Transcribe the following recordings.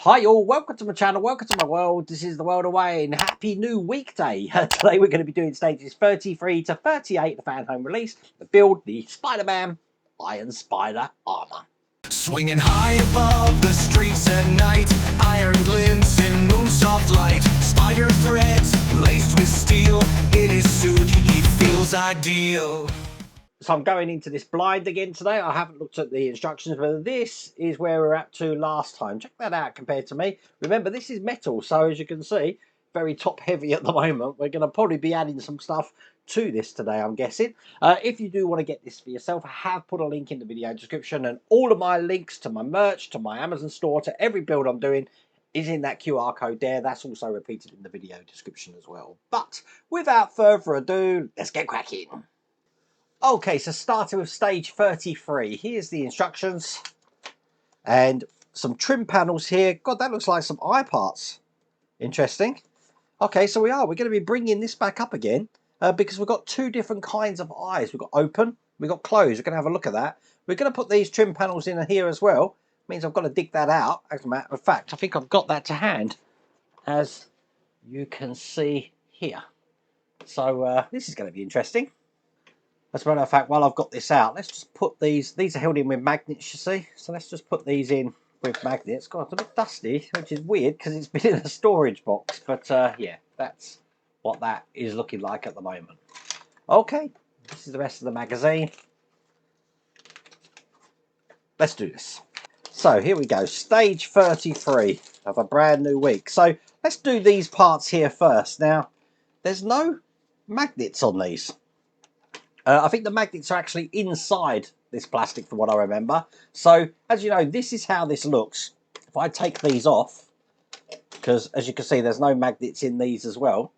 Hi all, welcome to my channel, welcome to my world. This is the world of Wayne. Happy new weekday. Today we're going to be doing stages 33 to 38 of the Fanhome release to build the Spider-Man Iron Spider armor. Swinging high above the streets at night, iron glints in moonsoft light, spider threads laced with steel. In his suit he feels ideal. So I'm going into this blind again today. I haven't looked at the instructions, but this is where we're up to last time. Check that out compared to me. Remember, this is metal, so as you can see, very top heavy at the moment. We're going to probably be adding some stuff to this today, I'm guessing. If you do want to get this for yourself, I have put a link in the video description, and all of my links to my merch, to my Amazon store, to every build I'm doing is in that QR code there. That's also repeated in the video description as well. But without further ado, let's get cracking. Okay, so starting with stage 33, here's the instructions and some trim panels here. God, that looks like some eye parts. Interesting. Okay, so we're going to be bringing this back up again because we've got two different kinds of eyes. We've got open, we've got closed. We're going to have a look at that. We're going to put these trim panels in here as well. Means I've got to dig that out. As a matter of fact, I think I've got that to hand, as you can see here. So this is going to be interesting. As a matter of fact, while I've got this out, let's just put these are held in with magnets, you see. So let's just put these in with magnets. God, it's a bit dusty, which is weird because it's been in a storage box. But yeah, that's what that is looking like at the moment. Okay, this is the rest of the magazine. Let's do this. So here we go, stage 33 of a brand new week. So let's do these parts here first. Now, there's no magnets on these. I think the magnets are actually inside this plastic from what I remember. So, as you know, this is how this looks. If I take these off, because as you can see, there's no magnets in these as well.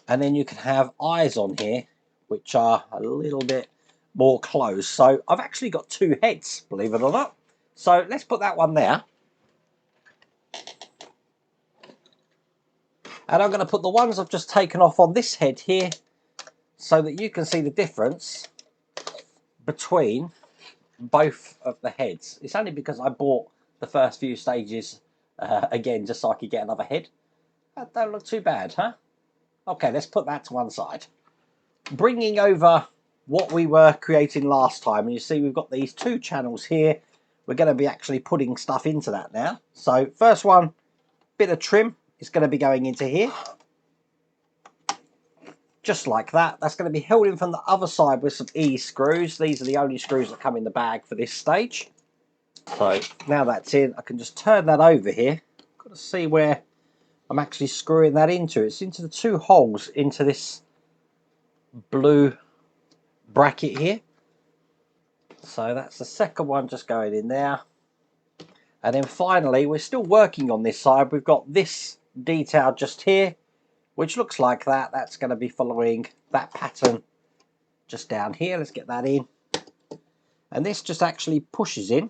And then you can have eyes on here, which are a little bit more closed. So, I've actually got two heads, believe it or not. So, let's put that one there. And I'm going to put the ones I've just taken off on this head here, so that you can see the difference between both of the heads. It's only because I bought the first few stages again just so I could get another head. That don't look too bad, huh? Okay, let's put that to one side. Bringing over what we were creating last time, and you see we've got these two channels here. We're going to be actually putting stuff into that now. So first one, bit of trim is going to be going into here. Just like that. That's going to be held in from the other side with some E screws. These are the only screws that come in the bag for this stage. So now that's in, I can just turn that over here. Got to see where I'm actually screwing that into. It's into the two holes into this blue bracket here. So that's the second one just going in there. And then finally, we're still working on this side. We've got this detail just here, which looks like that. That's going to be following that pattern just down here. Let's get that in. And this just actually pushes in.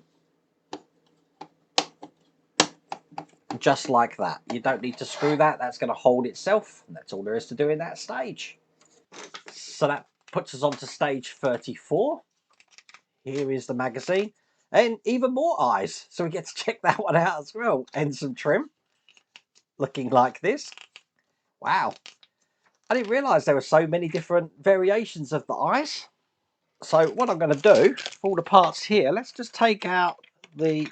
Just like that. You don't need to screw that. That's going to hold itself. And that's all there is to do in that stage. So that puts us on to stage 34. Here is the magazine. And even more eyes. So we get to check that one out as well. And some trim. Looking like this. Wow. I didn't realise there were so many different variations of the eyes. So what I'm going to do, for all the parts here, let's just take out the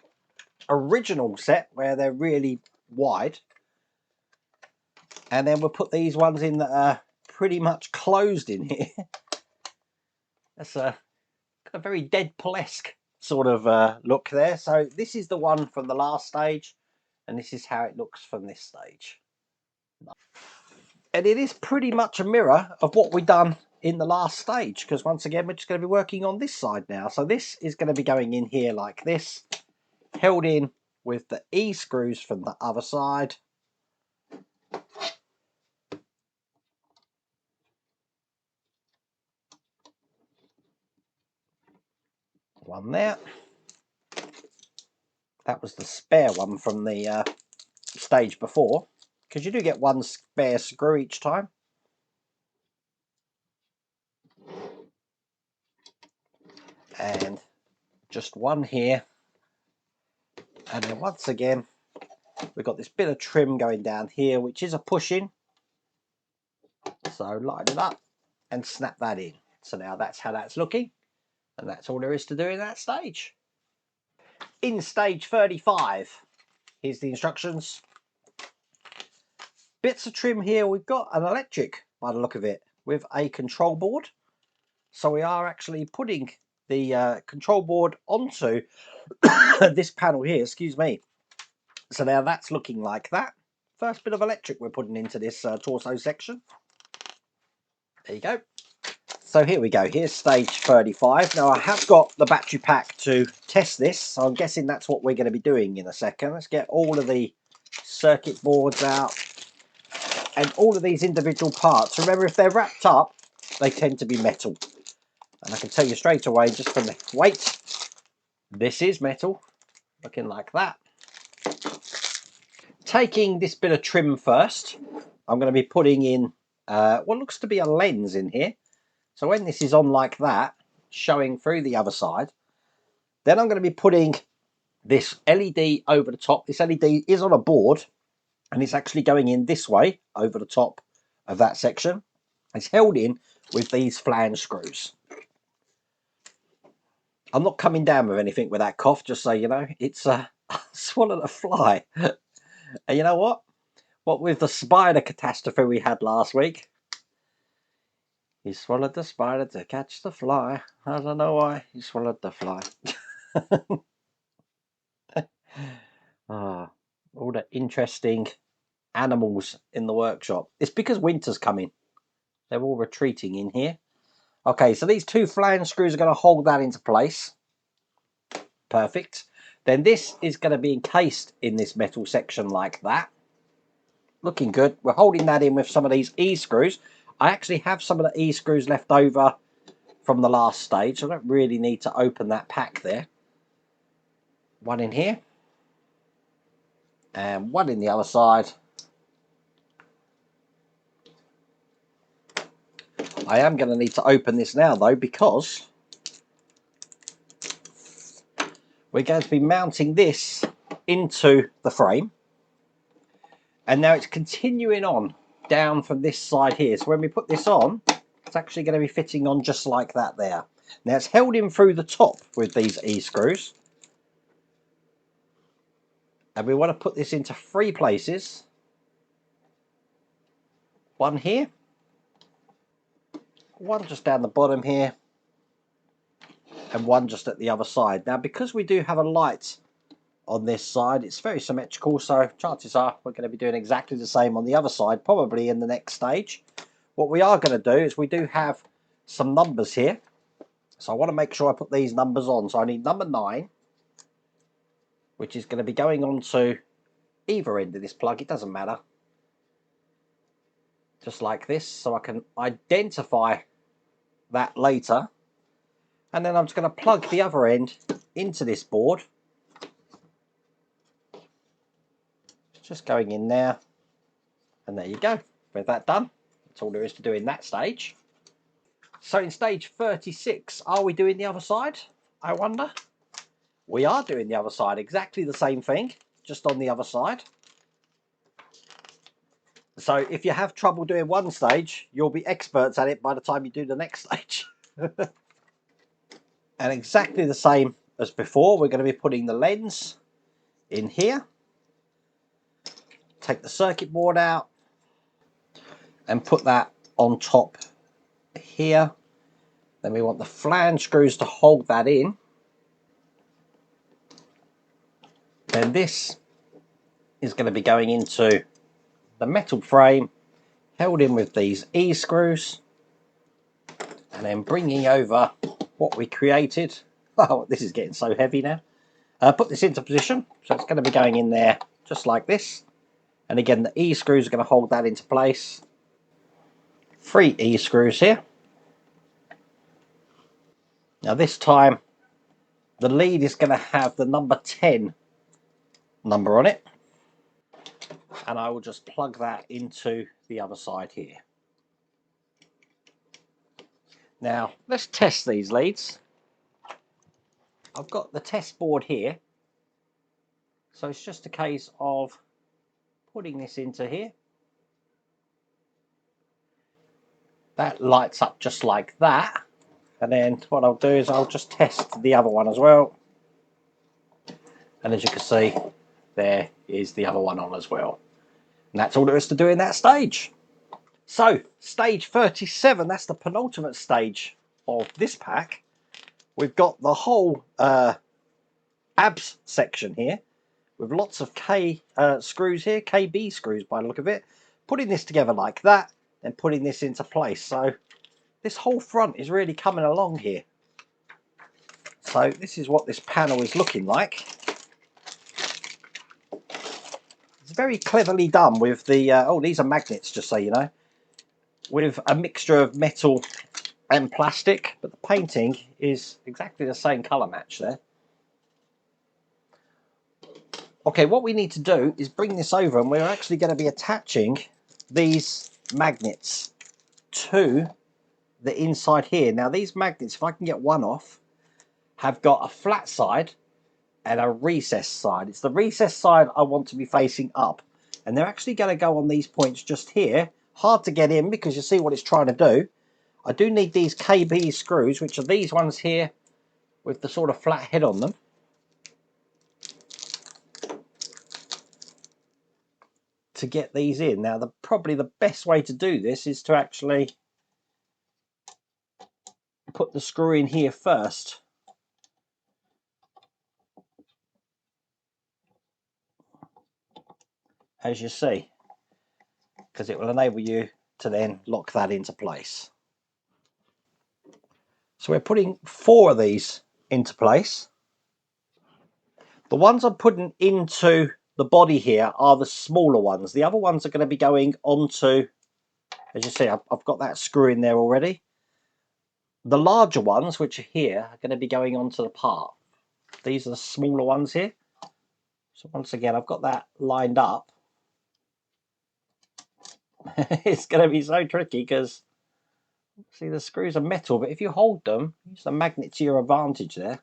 original set where they're really wide. And then we'll put these ones in that are pretty much closed in here. That's a very Deadpool-esque sort of look there. So this is the one from the last stage, and this is how it looks from this stage. And it is pretty much a mirror of what we've done in the last stage, because once again we're just going to be working on this side now. So this is going to be going in here like this, held in with the E screws from the other side. One there. That was the spare one from the stage before, because you do get one spare screw each time. And just one here. And then once again, we've got this bit of trim going down here, which is a push-in. So lighten it up and snap that in. So now that's how that's looking, and that's all there is to do in that stage. In stage 35, here's the instructions. Bits of trim here, we've got an electric by the look of it with a control board. So we are actually putting the control board onto this panel here, excuse me. So now that's looking like that. First bit of electric we're putting into this torso section. There you go. So here we go, here's stage 35. Now I have got the battery pack to test this, so I'm guessing that's what we're going to be doing in a second. Let's get all of the circuit boards out and all of these individual parts. Remember, if they're wrapped up, they tend to be metal. And I can tell you straight away, just from the weight, this is metal, looking like that. Taking this bit of trim first, I'm going to be putting in what looks to be a lens in here. So when this is on like that, showing through the other side, then I'm going to be putting this LED over the top. This LED is on a board, and it's actually going in this way over the top of that section. It's held in with these flange screws. I'm not coming down with anything with that cough, just so you know. It's swallowed a fly. And you know what? What with the spider catastrophe we had last week, he swallowed the spider to catch the fly. I don't know why he swallowed the fly. Ah, all the interesting animals in the workshop. It's because winter's coming. They're all retreating in here. Okay, so these two flange screws are going to hold that into place. Perfect. Then this is going to be encased in this metal section like that. Looking good. We're holding that in with some of these E-screws. I actually have some of the E-screws left over from the last stage. So I don't really need to open that pack there. One in here. And one in the other side. I am going to need to open this now though, because we're going to be mounting this into the frame. And now it's continuing on down from this side here. So when we put this on, it's actually going to be fitting on just like that there. Now it's held in through the top with these E-screws. And we want to put this into 3 places. One here. One just down the bottom here. And one just at the other side. Now because we do have a light on this side, it's very symmetrical, so chances are we're going to be doing exactly the same on the other side, probably in the next stage. What we are going to do is we do have some numbers here, so I want to make sure I put these numbers on. So I need number 9, which is going to be going on to either end of this plug, it doesn't matter, just like this, so I can identify that later. And then I'm just going to plug the other end into this board. Just going in there, and there you go. With that done, that's all there is to do in that stage. So in stage 36, are we doing the other side, I wonder? We are doing the other side, exactly the same thing, just on the other side. So if you have trouble doing one stage, you'll be experts at it by the time you do the next stage. And exactly the same as before, we're going to be putting the lens in here. Take the circuit board out and put that on top here. Then we want the flange screws to hold that in. Then this is going to be going into the metal frame, held in with these E-screws, and then bringing over what we created. Oh, this is getting so heavy now. Put this into position, so it's going to be going in there just like this. And again, the E-screws are going to hold that into place. 3 E-screws here. Now this time, the lead is going to have the number 10 number on it. And I will just plug that into the other side here. Now, let's test these leads. I've got the test board here. So it's just a case of putting this into here. That lights up just like that. And then what I'll do is I'll just test the other one as well. And as you can see, there is the other one on as well. And that's all there is to do in that stage. So, stage 37, that's the penultimate stage of this pack. We've got the whole abs section here with lots of screws here, KB screws by the look of it. Putting this together like that and putting this into place. So this whole front is really coming along here. So this is what this panel is looking like. It's very cleverly done with the, oh, these are magnets, just so you know, with a mixture of metal and plastic, but the painting is exactly the same colour match there. Okay, what we need to do is bring this over, and we're actually going to be attaching these magnets to the inside here. Now these magnets, if I can get one off, have got a flat side and a recessed side. It's the recessed side I want to be facing up, and they're actually going to go on these points just here. Hard to get in because you see what it's trying to do. I do need these KB screws, which are these ones here with the sort of flat head on them. To get these in. Now probably the best way to do this is to actually put the screw in here first. As you see, because it will enable you to then lock that into place. So we're putting 4 of these into place. The ones I'm putting into the body here are the smaller ones. The other ones are going to be going onto, as you see, I've got that screw in there already. The larger ones, which are here, are going to be going onto the part. These are the smaller ones here. So once again, I've got that lined up. It's going to be so tricky because, see, the screws are metal, but if you hold them, use the magnet to your advantage there.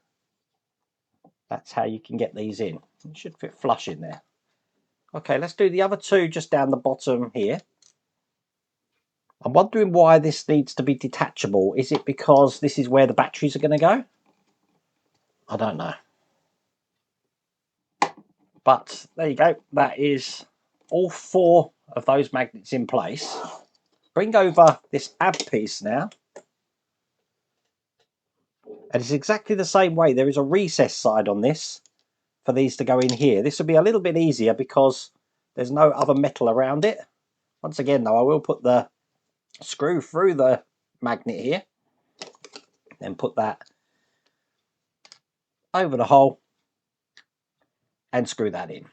That's how you can get these in. It should fit flush in there. Okay, let's do the other 2 just down the bottom here. I'm wondering why this needs to be detachable. Is it because this is where the batteries are going to go? I don't know. But there you go. That is all 4 of those magnets in place. Bring over this ab piece now. And it's exactly the same way. There is a recessed side on this for these to go in here. This will be a little bit easier because there's no other metal around it. Once again, though, I will put the screw through the magnet here. Then put that over the hole and screw that in.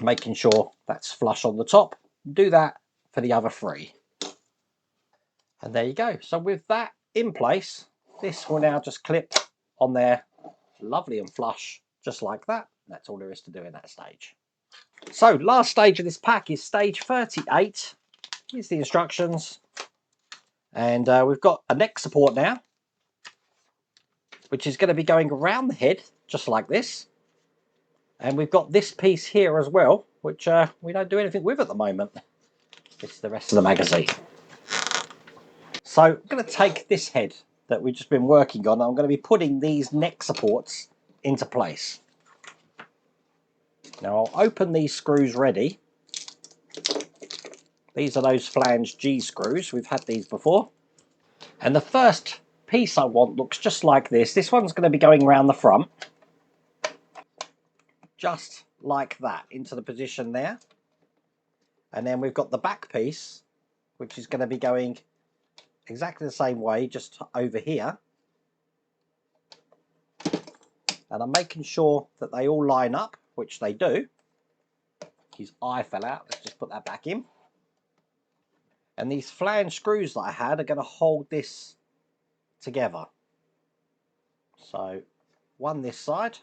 Making sure that's flush on the top. Do that for the other 3. And there you go. So with that in place, this will now just clip on there, lovely and flush, just like that. That's all there is to do in that stage. So last stage of this pack is stage 38. Here's the instructions. And we've got a neck support now, which is going to be going around the head, just like this. And we've got this piece here as well, which we don't do anything with at the moment. This is the rest of the magazine. So I'm going to take this head that we've just been working on. I'm going to be putting these neck supports into place. Now I'll open these screws ready. These are those flange G screws. We've had these before. And the first piece I want looks just like this. This one's going to be going around the front. Just like that, into the position there. And then we've got the back piece, which is going to be going exactly the same way, just over here. And I'm making sure that they all line up, which they do. His eye fell out. Let's just put that back in. And these flange screws that I had are going to hold this together. So one this side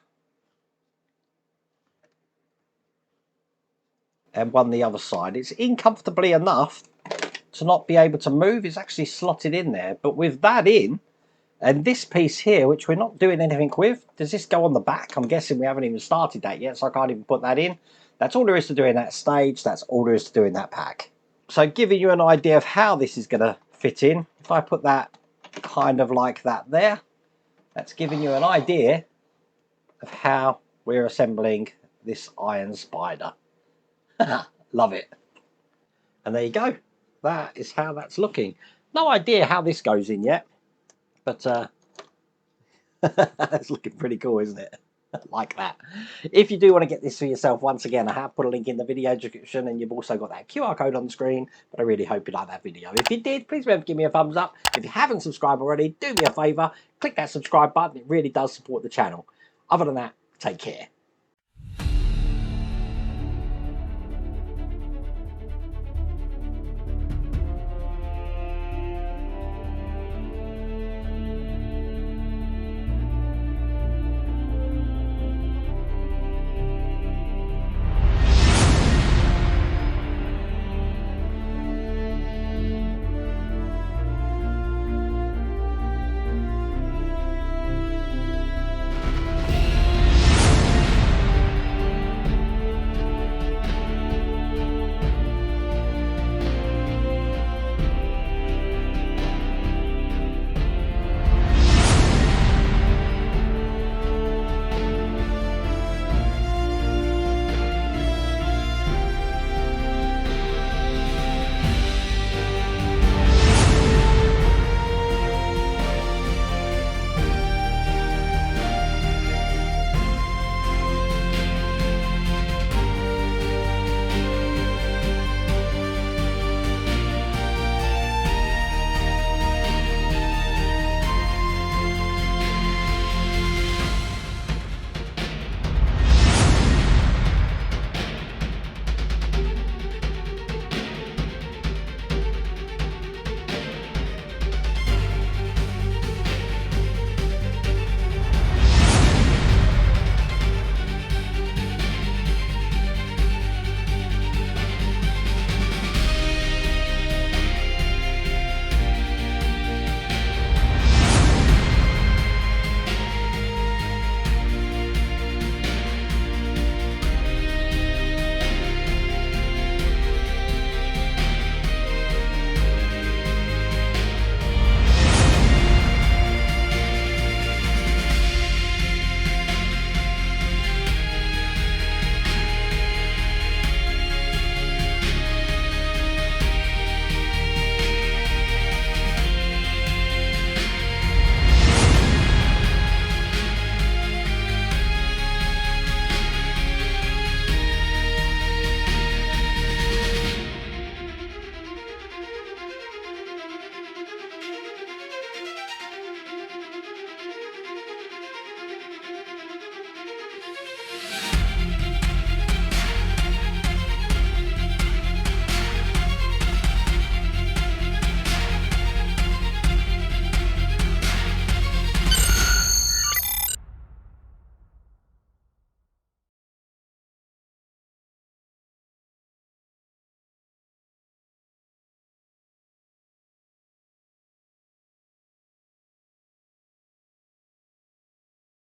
and one the other side. It's in comfortably enough to not be able to move. It's actually slotted in there, but with that in and this piece here, which we're not doing anything with, does this go on the back? I'm guessing we haven't even started that yet, so I can't even put that in. That's all there is to do in that stage. That's all there is to do in that pack. So giving you an idea of how this is going to fit in, if I put that kind of like that there, that's giving you an idea of how we're assembling this Iron Spider. Love it. And there you go. That is how that's looking. No idea how this goes in yet, but it's looking pretty cool, isn't it? Like that. If you do want to get this for yourself, once again, I have put a link in the video description, and you've also got that QR code on the screen. But I really hope you like that video. If you did, please remember to give me a thumbs up. If you haven't subscribed already, do me a favour, click that subscribe button. It really does support the channel. Other than that, take care.